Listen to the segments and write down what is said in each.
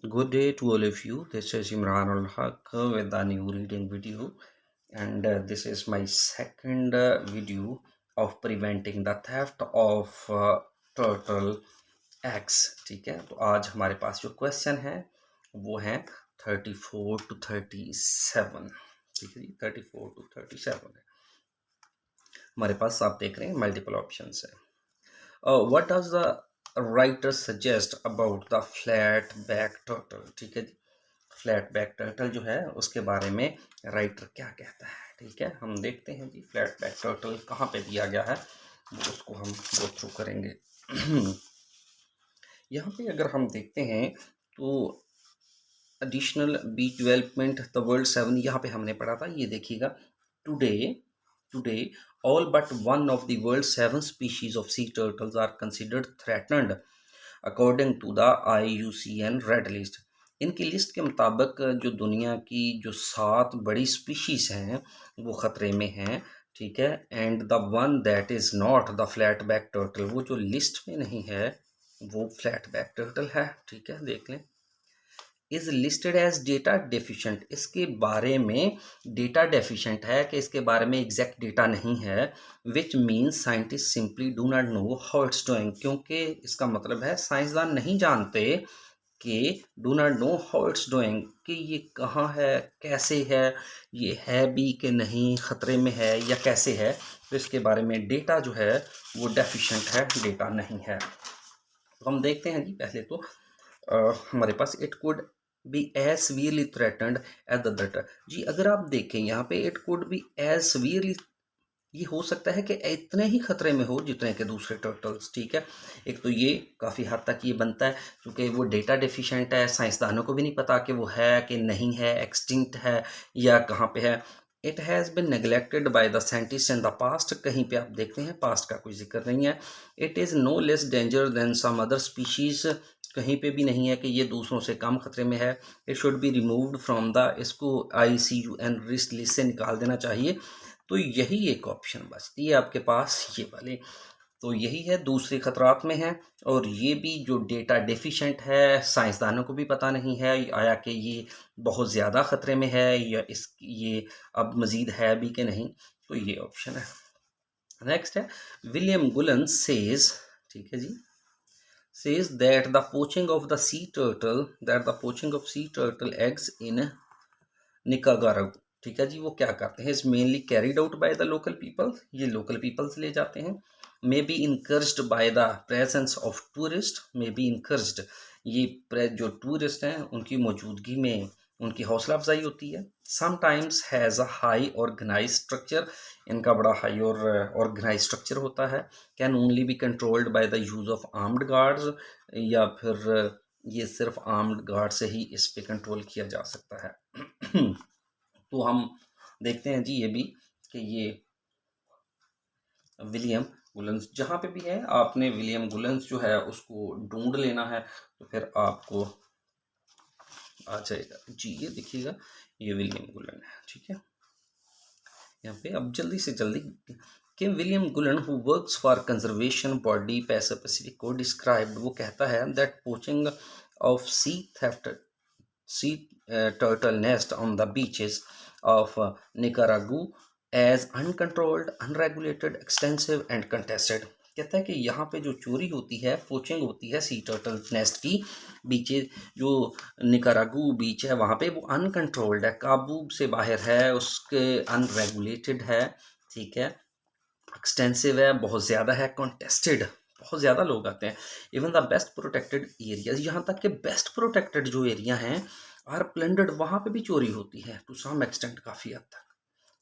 Good day to all of you. This is Imran Ul Haq with a new reading video, and this is my second video of preventing the theft of turtle eggs. ठीक है, तो आज हमारे पास जो question है वो है 34 to 37. ठीक है जी, 34 to 37 है हमारे पास. आप देख रहे हैं मल्टीपल ऑप्शंस है. What does the writer suggest about the flat back turtle? ठीक है जी, फ्लैट बैक टर्टल जो है उसके बारे में राइटर क्या कहता है. ठीक है, हम देखते हैं जी फ्लैट बैक टर्टल कहाँ पे दिया गया है, उसको हम गो थ्रू करेंगे. यहाँ पे अगर हम देखते हैं तो additional beach development the world 7 यहाँ पे हमने पढ़ा था. ये देखिएगा, today all but one of the world's 7 species of sea turtles are considered threatened according to the IUCN Red List. इनकी लिस्ट के मुताबिक जो दुनिया की जो 7 बड़ी स्पीशीज हैं वो ख़तरे में हैं. ठीक है, and the one that is not the flat back turtle, वो जो लिस्ट में नहीं है वो फ्लैट बैक टर्टल है. ठीक है, देख लें. Is listed as data deficient, इसके बारे में डेटा डेफिशिएंट है कि इसके बारे में एग्जैक्ट डेटा नहीं है. Which means scientist simply do not know how it's doing, क्योंकि इसका मतलब है साइंसदान नहीं जानते कि do not know how it's doing, कि ये कहाँ है, कैसे है, ये है भी कि नहीं, ख़तरे में है या कैसे है. तो इसके बारे में डेटा जो है वो डेफिशिएंट है, डेटा नहीं है. तो हम देखते हैं जी, पहले तो हमारे पास it could be as severely threatened as the other. जी अगर आप देखें यहाँ पे it could be as severely, ये हो सकता है कि इतने ही खतरे में हो जितने के दूसरे टर्टल्स. ठीक है, एक तो ये काफ़ी हद तक ये बनता है क्योंकि वो डेटा डिफिशिएंट है, साइंसदानों को भी नहीं पता कि वो है कि नहीं है, एक्सटिंक्ट है या कहाँ पे है. It has been neglected by the scientist in the past, कहीं पे आप देखते हैं पास्ट का कोई जिक्र नहीं है. It is no less danger than some other species, कहीं पे भी नहीं है कि ये दूसरों से कम खतरे में है. It should be removed from the, इसको IUCN रिस्क लिस्ट से निकाल देना चाहिए. तो यही एक ऑप्शन बचती है आपके पास, ये वाली. तो यही है, दूसरे खतरात में है और ये भी जो डेटा डेफिशिएंट है, साइंसदानों को भी पता नहीं है आया कि ये बहुत ज़्यादा ख़तरे में है या ये अब मज़ीद है भी कि नहीं. तो ये ऑप्शन है. नेक्स्ट है विलियम गुलन सेज, ठीक है जी, says that the poaching of sea turtle eggs in निकागारा. ठीक है जी, वो क्या करते हैं, is mainly carried out by the local people, ये लोकल पीपल्स ले जाते हैं. May be encouraged by the presence of tourist, may be encouraged, ये जो टूरिस्ट हैं उनकी मौजूदगी में उनकी हौसला अफजाई होती है. Sometimes has a high organize structure, इनका बड़ा हाई और ऑर्गेनाइज स्ट्रक्चर होता है. Can only be controlled by the use of armed guards, या फिर ये सिर्फ आर्म्ड गार्ड से ही इस पे कंट्रोल किया जा सकता है. तो हम देखते हैं जी ये भी कि ये विलियम गुलेंस जहाँ पे भी है, आपने विलियम गुलेंस जो है उसको ढूंढ लेना है तो फिर आपको आ जाएगा जी. ये देखिएगा, ये विलियम गुलन है. ठीक है, यहाँ पे अब जल्दी से जल्दी कि William Gullan who works for conservation body Pacific को डिस्क्राइब्ड, वो कहता है that poaching of sea turtle nest on the beaches of Nicaragua as uncontrolled, unregulated, extensive and contested. कहता है कि यहाँ पे जो चोरी होती है, पोचिंग होती है सी टर्टल नेस्ट की, बीचेज जो निकारागू बीच है वहाँ पे वो अनकंट्रोल्ड है, काबू से बाहर है, उसके अनरेगुलेटेड है. ठीक है, एक्सटेंसिव है, बहुत ज़्यादा है, कॉन्टेस्टेड, बहुत ज़्यादा लोग आते हैं. Even the best protected areas, यहाँ तक कि बेस्ट प्रोटेक्टेड जो एरिया हैं आर प्लंडर्ड, वहाँ पे भी चोरी होती है टू सम एक्सटेंट, काफ़ी हद तक.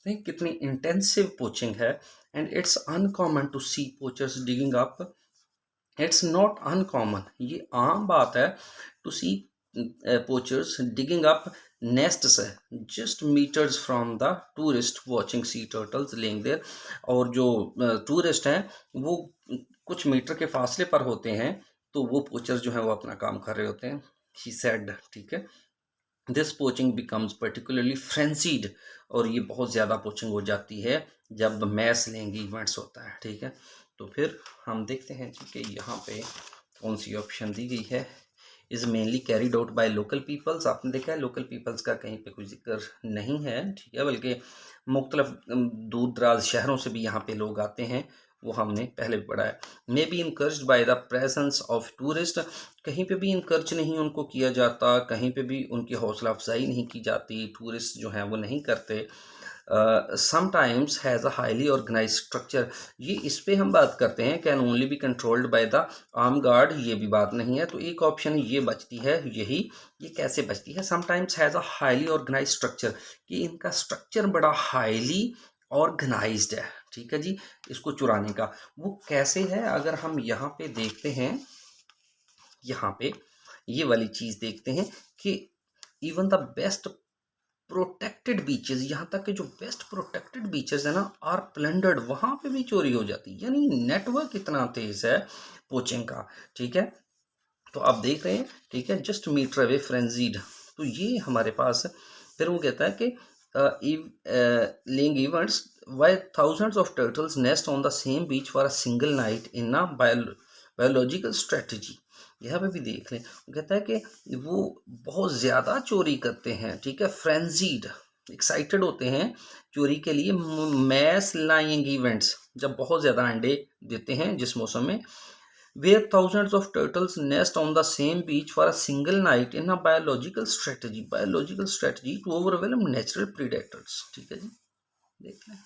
नहीं, कितनी इंटेंसिव पोचिंग है. And it's uncommon to see poachers digging up, it's not uncommon, ये आम बात है to see poachers digging up nests just meters from the tourist watching sea turtles laying there. और जो टूरिस्ट हैं वो कुछ मीटर के फासले पर होते हैं, तो वो पोचर जो हैं वो अपना काम कर रहे होते हैं. He said. ठीक है, दिस पोचिंग बिकम्स पर्टिकुलरली फ्रेंसीड, और ये बहुत ज़्यादा पोचिंग हो जाती है जब मैस लेंगे इवेंट्स होता है. ठीक है, तो फिर हम देखते हैं कि यहाँ पे कौन सी ऑप्शन दी गई है. Is mainly carried out by local peoples. आपने देखा है लोकल पीपल्स का कहीं पे कोई जिक्र नहीं है, ठीक है, बल्कि मुख्तलिफ दूर दराज शहरों से भी यहाँ पे लोग आते हैं, वो हमने पहले भी पढ़ा है। May be encouraged by the presence of tourist, कहीं पे भी इनकर्ज नहीं उनको किया जाता, कहीं पे भी उनकी हौसला अफजाई नहीं की जाती, टूरिस्ट जो हैं वो नहीं करते। Sometimes has a highly organize structure, ये इस पे हम बात करते हैं, can only be controlled by the arm guard, ये भी बात नहीं है। तो एक ऑप्शन ये बचती है, यही, ये कैसे बचती है, sometimes has a highly organize structure, कि इनका स्ट्रक्चर बड़ा हाईली ऑर्गेनाइज्ड है, ठीक है जी, इसको चुराने का। वो कैसे है, अगर हम यहाँ पे देखते हैं, यहाँ पे ये वाली चीज़ देखते हैं कि even the best protected beaches, यहाँ तक कि जो बेस्ट प्रोटेक्टेड बीचेस है ना, आर प्लंडर्ड, वहाँ पे भी चोरी हो जाती है। यानी नेटवर्क इतना तेज है पोचिंग का, ठीक है। तो आप देख रहे हैं, ठीक है, जस्ट मीटर अवे फ्रेंजीड, तो ये हमारे पास फिर वो कहता है कि laying events why thousands of turtles nest on the same beach for a single night in a biological strategy. यहाँ पे भी देख लें, वो कहता है कि वो बहुत ज़्यादा चोरी करते हैं, ठीक है, फ्रेंजीड, एक्साइटेड होते हैं चोरी के लिए। मैस लाइंग इवेंट्स, जब बहुत ज़्यादा अंडे देते हैं जिस मौसम में, where thousands of turtles nest on the same beach for a single night in a biological strategy to overwhelm natural predators, ठीक है जी, देख लें,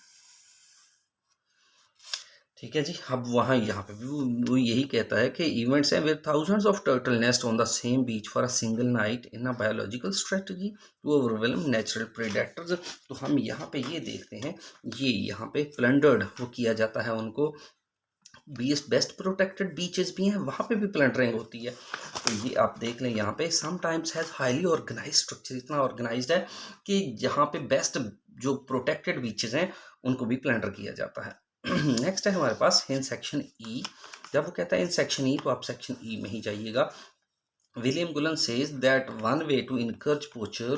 ठीक है जी। अब वहाँ यहाँ पे भी वो यही कहता है कि इवेंट्स हैं where thousands of turtle nest on the same beach for a single night in a biological strategy to overwhelm natural predators। तो हम यहाँ पे ये देखते हैं, ये यहाँ पे प्लंडर्ड वो किया जाता है उनको, बेस्ट प्रोटेक्टेड बीचेस भी हैं, वहाँ पे भी प्लंडरिंग होती है। तो ये आप देख लें, यहाँ पे sometimes has highly organize structure, इतना ऑर्गेनाइज्ड है कि यहाँ पे बेस्ट जो प्रोटेक्टेड बीचेस हैं उनको भी प्लंडर किया जाता है। नेक्स्ट है हमारे पास इन सेक्शन ई। जब वो कहता है इन सेक्शन ई, तो आप सेक्शन ई में ही जाइएगा। William Gullan says that one way to encourage poacher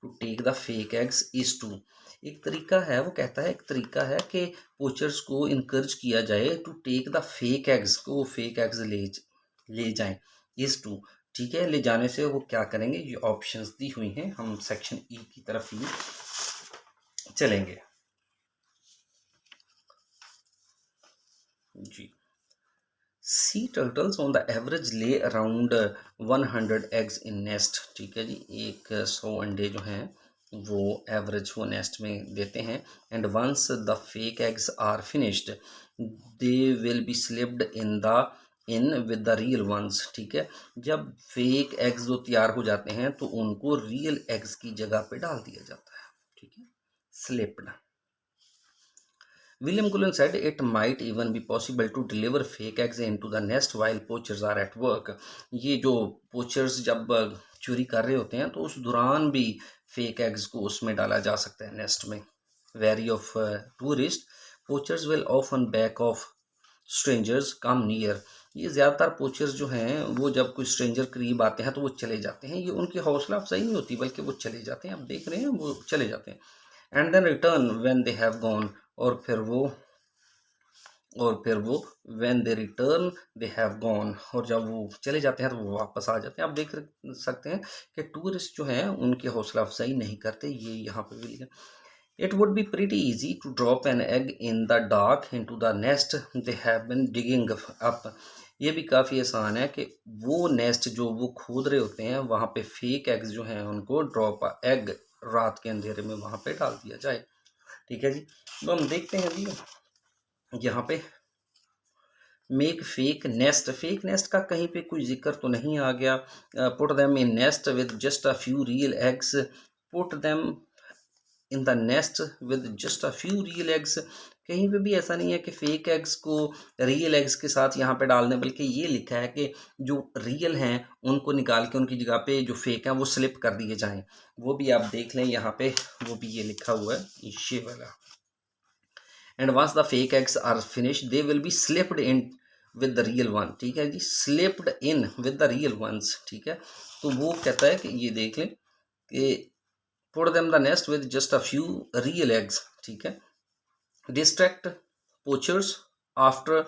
to take the fake eggs is to, एक तरीका है, वो कहता है एक तरीका है कि पोचर्स को इनकरेज किया जाए to take the fake eggs, को फेक एग्स ले जाएं, इज टू, ठीक है, ले जाने से वो क्या करेंगे, ये ऑप्शंस दी हुई हैं, हम सेक्शन ई की तरफ ही चलेंगे जी। Sea turtles on the average lay around 100 eggs in nest, ठीक है जी, 100 अंडे जो हैं वो एवरेज वो नेस्ट में देते हैं। And once the fake eggs are finished they will be slipped in with the real ones, ठीक है, जब फेक एग्स जो तैयार हो जाते हैं तो उनको रियल एग्स की जगह पे डाल दिया जाता है, ठीक है, slipped. William Cullen said it might even be possible to deliver fake eggs into the nest while poachers are at work। ये जो poachers जब चोरी कर रहे होते हैं तो उस दौरान भी fake eggs को उसमें डाला जा सकता है नेस्ट में। Wary of tourists, poachers will often back off strangers come near। ये ज़्यादातर पोचर्स जो हैं वो जब कोई स्ट्रेंजर करीब आते हैं तो वो चले जाते हैं, ये उनकी हौसला अफजाई नहीं होती बल्कि वो चले जाते हैं, आप देख रहे हैं वो चले जाते हैं। And then return when they have gone, और फिर वो when they return they have gone, और जब वो चले जाते हैं तो वो वापस आ जाते हैं। आप देख सकते हैं कि टूरिस्ट जो हैं उनकी हौसला अफजाई नहीं करते, ये यहाँ पे भी लिखा। It would be pretty easy to drop an egg in the dark into the nest they have been digging up। ये भी काफ़ी आसान है कि वो नेस्ट जो वो खोद रहे होते हैं वहाँ पे फेक एग्स जो हैं उनको ड्रॉप एग रात के अंधेरे में वहाँ पे डाल दिया जाए, ठीक है जी। तो हम देखते हैं जी यहाँ पे make fake nest, fake nest का कहीं पे कोई जिक्र तो नहीं आ गया। Put them in nest with just a few real eggs, put them in the nest with just a few real eggs, कहीं पे भी ऐसा नहीं है कि फेक एग्स को रियल एग्स के साथ यहाँ पे डाल दें, बल्कि ये लिखा है कि जो रियल हैं उनको निकाल के उनकी जगह पे जो फेक हैं वो स्लिप कर दिए जाएं। वो भी आप देख लें यहाँ पे, वो भी ये लिखा हुआ है ये वाला। And once the fake eggs are finish they will be slipped in with the real one, ठीक है जी, slipped in with the real ones, ठीक है। तो वो कहता है कि ये देख लें कि put them the nest with just a few real eggs, ठीक है, distract poachers after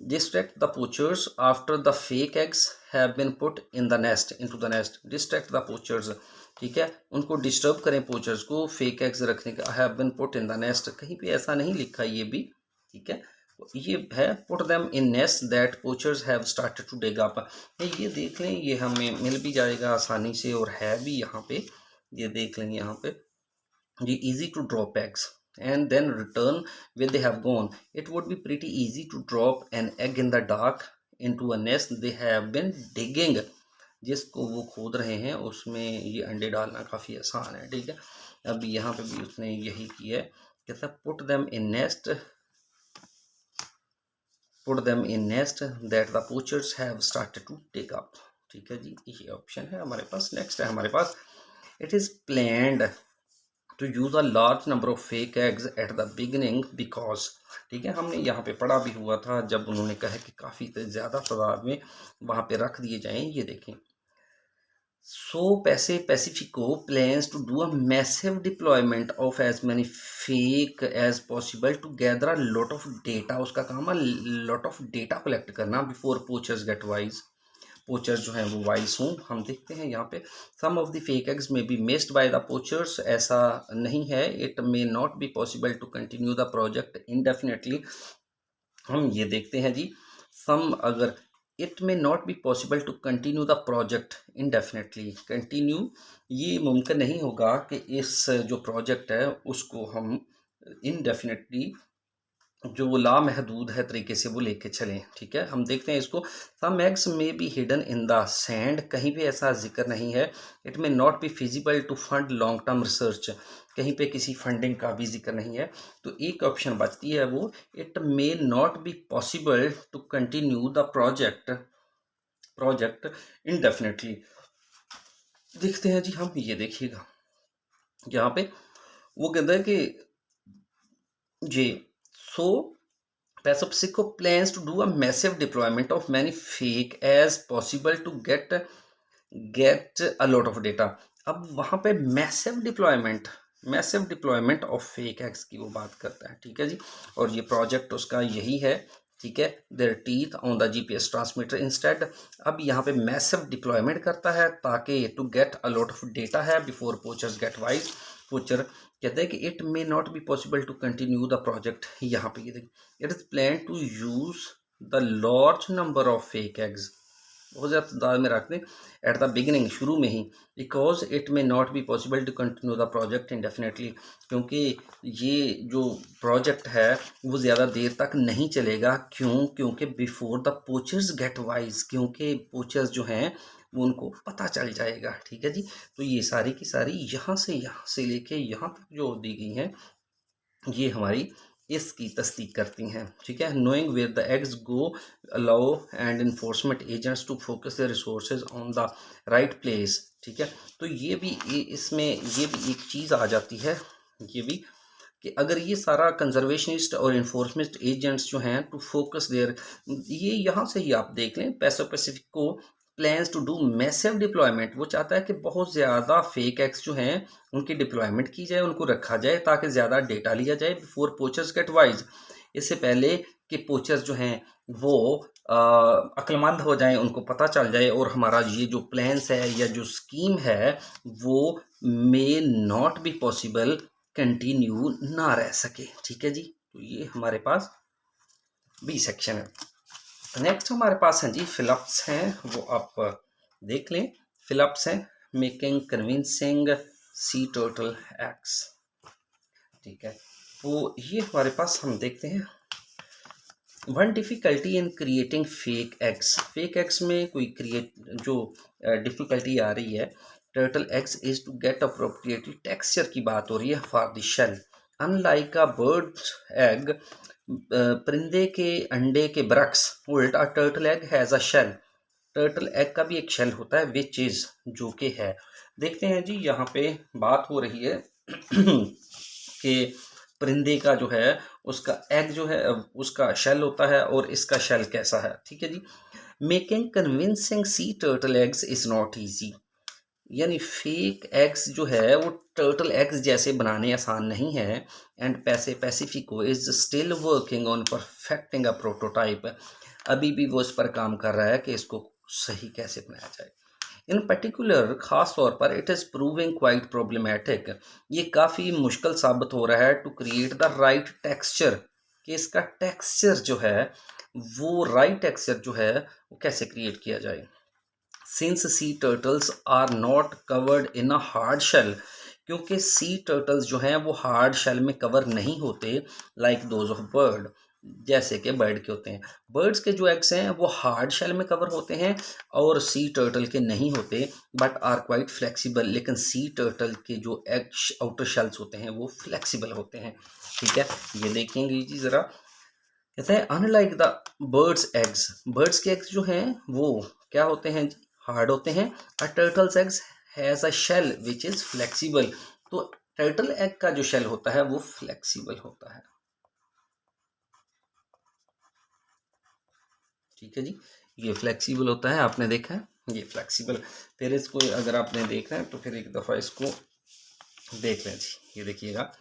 distract the poachers after the fake eggs have been put in the nest into the nest. distract the poachers, ठीक है, उनको disturb करें poachers को fake eggs रखने का। Have been put in the nest, कहीं पे ऐसा नहीं लिखा ये भी, ठीक है, ये है put them in nest that poachers have started to dig up. ये देख लें, ये हमें मिल भी जाएगा आसानी से और है भी यहाँ पे, ये देख लेंगे यहाँ पे, ये easy to drop eggs and then return where they have gone. It would be pretty easy to drop an egg in the dark into a nest they have been digging. जिसको वो खोद रहे हैं उसमें ये अंडे डालना काफ़ी आसान है, ठीक है। अब यहाँ पे भी उसने यही किया है, कहता है put them in nest, put them in nest that the poachers have started to take up, ठीक है जी, ये ऑप्शन है हमारे पास। नेक्स्ट है हमारे पास, it is planned to use a large number of fake eggs at the beginning because, ठीक है, हमने यहाँ पे पढ़ा भी हुआ था जब उन्होंने कहा कि काफ़ी ज़्यादा तादाद में वहाँ पे रख दिए जाएं। ये देखें, so Pacifico plans to do a massive deployment of as many fake as possible to gather a lot of data. उसका काम है lot of data collect करना before poachers get wise. Poachers जो हैं वो वाइस हों। हम देखते हैं यहाँ पे, some of the fake eggs may be missed by the poachers, ऐसा नहीं है। It may not be possible to continue the project indefinitely. हम ये देखते हैं जी, सम, अगर it may not be possible to continue the project indefinitely, continue ये मुमकिन नहीं होगा कि इस जो प्रोजेक्ट है उसको हम इनडेफिनेटली जो वो लामहदूद है तरीके से वो लेके चलें, ठीक है। हम देखते हैं इसको, some eggs may be hidden in the sand, कहीं पे ऐसा जिक्र नहीं है। It may not be feasible to fund long term research, कहीं पे किसी फंडिंग का भी जिक्र नहीं है। तो एक ऑप्शन बचती है वो, it may not be possible to continue the project indefinitely. देखते हैं जी हम, ये देखिएगा यहाँ पे वो कहता है कि जी, so Pacifico plans to do a massive deployment of many fake as possible to get a lot of data. अब वहाँ पे massive deployment of fake eggs की वो बात करता है, ठीक है जी। और ये प्रोजेक्ट उसका यही है, ठीक है, their teeth on the GPS transmitter instead। अब यहाँ पे massive deployment करता है ताकि to get a lot of data है before poachers get wise। पोचर कहते हैं कि it may not be possible to continue the project. यहाँ पे ये देखिए, it is plan to use the large number of fake eggs, बहुत ज़्यादा तादाद में रखते हैं एट द बिगिनिंग, शुरू में ही, because it may not be possible to continue the project indefinitely, क्योंकि ये जो प्रोजेक्ट है वो ज़्यादा देर तक नहीं चलेगा। क्यों? क्योंकि before the poachers get wise, क्योंकि पोचर्स जो हैं वो उनको पता चल जाएगा, ठीक है जी। तो ये सारी की सारी यहाँ से लेके यहाँ तक जो दी गई हैं ये हमारी इसकी तस्दीक करती हैं, ठीक है। Knowing where the eggs go allow and enforcement agents to focus the resources on the right place, ठीक है। तो ये भी इसमें ये भी एक चीज़ आ जाती है, ये भी कि अगर ये सारा कंजर्वेशनिस्ट और इन्फोर्समेंट एजेंट्स जो हैं टू फोकस देयर, ये यहाँ से ही आप देख लें, पैसिफिक को plans to do massive deployment, वो चाहता है कि बहुत ज़्यादा फेक एक्स जो हैं उनकी डिप्लॉयमेंट की जाए, उनको रखा जाए ताकि ज़्यादा डेटा लिया जाए बिफोर पोचर्स गेट वाइज, इससे पहले कि पोचर्स जो हैं वो अक्लमंद हो जाएं, उनको पता चल जाए और हमारा ये जो प्लान्स है या जो स्कीम है वो मे नॉट बी पॉसिबल, कंटिन्यू ना रह सके, ठीक है जी। तो ये हमारे पास बी सेक्शन है। नेक्स्ट हमारे पास हैं जी फिलअप्स हैं, वो आप देख लें। फिलअप्स हैं, making convincing sea turtle eggs, ठीक है। तो ये हमारे पास हम देखते हैं, one difficulty in creating fake eggs, fake eggs में कोई जो डिफ़िकल्टी आ रही है turtle eggs is to get appropriately texture की बात हो रही है for the shell, unlike a bird egg, परिंदे के अंडे के ब्रक्स उल्टा turtle egg has a shell, turtle egg का भी एक शेल होता है विच इज़, जो कि है। देखते हैं जी यहाँ पे बात हो रही है कि परिंदे का जो है उसका एग जो है उसका शेल होता है और इसका शेल कैसा है, ठीक है जी। Making convincing sea turtle eggs is not easy, यानी फेक एग्स जो है वो टर्टल एग्स जैसे बनाने आसान नहीं है। And Pacifico is still working on perfecting a prototype, अभी भी वो इस पर काम कर रहा है कि इसको सही कैसे बनाया जाए। इन पर्टिकुलर ख़ास तौर पर it is proving quite problematic, ये काफ़ी मुश्किल साबित हो रहा है to create the right texture, कि इसका टेक्सचर जो है वो राइट टेक्सचर जो है वो कैसे क्रिएट किया जाए। Since sea turtles are not covered in a hard shell, क्योंकि सी टर्टल्स जो हैं वो हार्ड शेल में कवर नहीं होते लाइक दोज ऑफ बर्ड, जैसे कि बर्ड के होते हैं। बर्ड्स के जो एग्स हैं वो हार्ड शेल में कवर होते हैं और सी टर्टल के नहीं होते, बट आर क्वाइट फ्लेक्सिबल, लेकिन सी टर्टल के जो एग आउटर शेल्स होते हैं वो फ्लेक्सिबल होते हैं। ठीक है, ये देखेंगे जी ज़रा। कहते हैं अनलाइक द बर्ड्स के एग्स जो हैं वो क्या होते हैं, हार्ड होते हैं। A turtles eggs has a shell which is flexible, तो टर्टल एग का जो शेल होता है वो फ्लेक्सिबल होता है। ठीक है जी, ये फ्लेक्सिबल होता है, आपने देखा है ये फ्लेक्सिबल। फिर इसको अगर आपने देखना है तो फिर एक दफ़ा इसको देख लें जी, ये देखिएगा।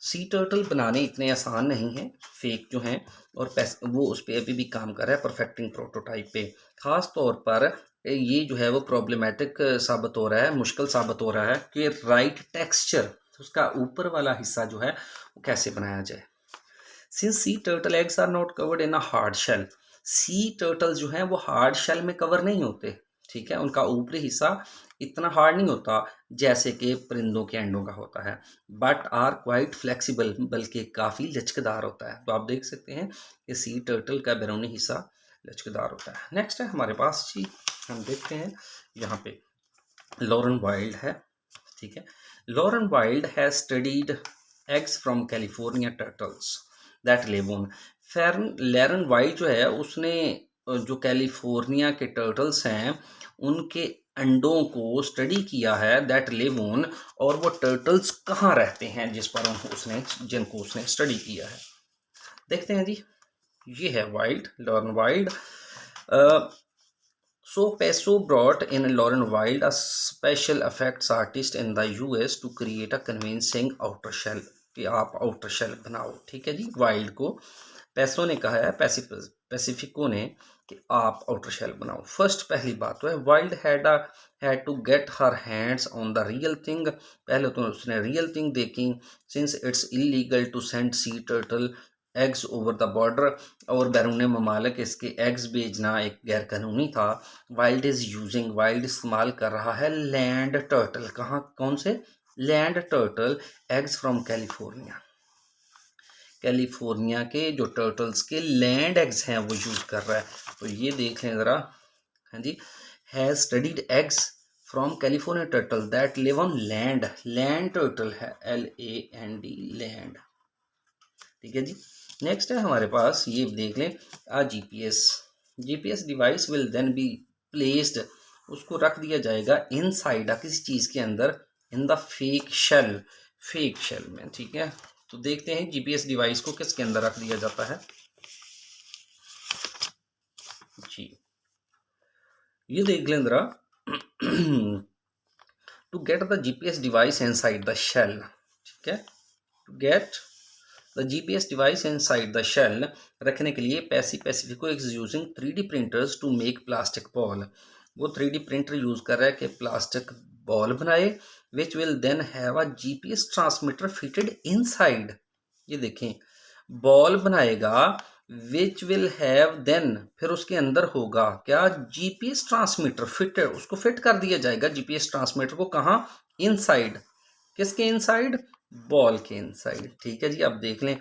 सी टर्टल बनाने इतने आसान नहीं हैं फेक जो हैं, और वो उस पर अभी भी काम कर रहा है परफेक्टिंग प्रोटोटाइप पे। ख़ास तौर पर ये जो है वो प्रॉब्लमेटिक साबित हो रहा है, मुश्किल साबित हो रहा है कि राइट टेक्सचर उसका ऊपर वाला हिस्सा जो है वो कैसे बनाया जाए। Since sea turtle eggs are not covered in a hard shell, sea turtle जो हैं वो हार्ड शेल में कवर नहीं होते। ठीक है, उनका ऊपरी हिस्सा इतना हार्ड नहीं होता जैसे कि परिंदों के अंडों का होता है, बट आर क्वाइट फ्लेक्सिबल, बल्कि काफ़ी लचकदार होता है। तो आप देख सकते हैं कि सी टर्टल का बैरूनी हिस्सा लचकदार होता है। नेक्स्ट है हमारे पास जी, हम देखते हैं यहाँ पे लॉरेन वाइल्ड है। ठीक है, Lauren Wild has studied eggs from California turtles that live on. Lauren Wild जो है उसने जो कैलिफोर्निया के टर्टल्स हैं उनके अंडों को स्टडी किया है, दैट लिव ऑन, और वो टर्टल्स कहाँ रहते हैं जिस पर उसने जिनको उसने स्टडी किया है। देखते हैं जी, ये है Wild, Lauren Wild. So Peso brought in Lauren Wild, a special effects artist in the US, to create a convincing outer shell, कि आप आउटर शेल बनाओ। ठीक है जी, वाइल्ड को पैसो ने कहा है, पैसिफिको ने, कि आप आउटर शेल बनाओ। फर्स्ट पहली बात तो है Wild had to get her hands on the real thing, पहले तो उसने रियल थिंग देखी। Since it's illegal to send sea turtle eggs over the border, और बैरून ममालिक इसके एग्स भेजना एक गैर कानूनी था। वाइल्ड इस्तेमाल कर रहा है लैंड टर्टल, कहाँ कौन से, land turtle eggs from California, California के जो टर्टल्स के लैंड एग्स हैं वो यूज़ कर रहा है। तो ये देख लें ज़रा, हाँ जी, has studied eggs from California turtle that live on land, land turtle है LAND, लैंड। ठीक है जी, नेक्स्ट है हमारे पास, ये देख लें GPS device will then be placed, उसको रख दिया जाएगा इनसाइड किसी चीज़ के अंदर, इन द फेक शेल में। ठीक है, तो देखते हैं जीपीएस डिवाइस को किसके अंदर रख दिया जाता है जी, ये देख लें जरा। To get the GPS device inside the shell, ठीक है, to get the GPS device inside the shell, रखने के लिए Pacifico is using 3D printers to make plastic ball, वो 3D प्रिंटर यूज़ कर रहा है कि प्लास्टिक बॉल बनाए, which will then have a GPS transmitter fitted inside. ये देखें, बॉल बनाएगा विच विल हैव देन, फिर उसके अंदर होगा क्या, जीपीएस ट्रांसमीटर फिटेड, उसको फिट कर दिया जाएगा जीपीएस ट्रांसमीटर को, कहाँ, इनसाइड, किसके इनसाइड, बॉल के इनसाइड। ठीक है जी, अब देख लें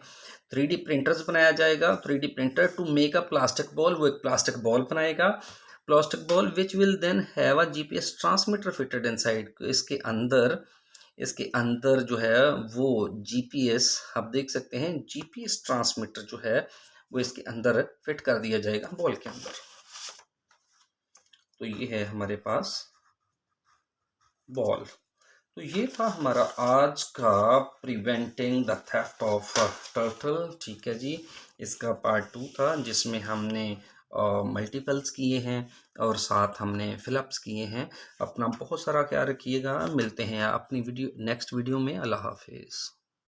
3D प्रिंटर्स बनाया जाएगा, 3D printer to make a plastic ball, वो एक प्लास्टिक बॉल बनाएगा, plastic ball which will then have a GPS transmitter fitted inside, इसके अंदर जो है वो जीपीएस, आप देख सकते हैं जीपीएस ट्रांसमीटर जो है वो इसके अंदर फिट कर दिया जाएगा बॉल के अंदर। तो ये है हमारे पास बॉल। तो ये था हमारा आज का preventing the theft of turtle. ठीक है जी, इसका पार्ट 2 था जिसमें हमने मल्टीपल्स किए हैं और साथ हमने फिलअप्स किए हैं। अपना बहुत सारा ख्याल रखिएगा, मिलते हैं अपनी नेक्स्ट वीडियो में। अल्लाह हाफिज़।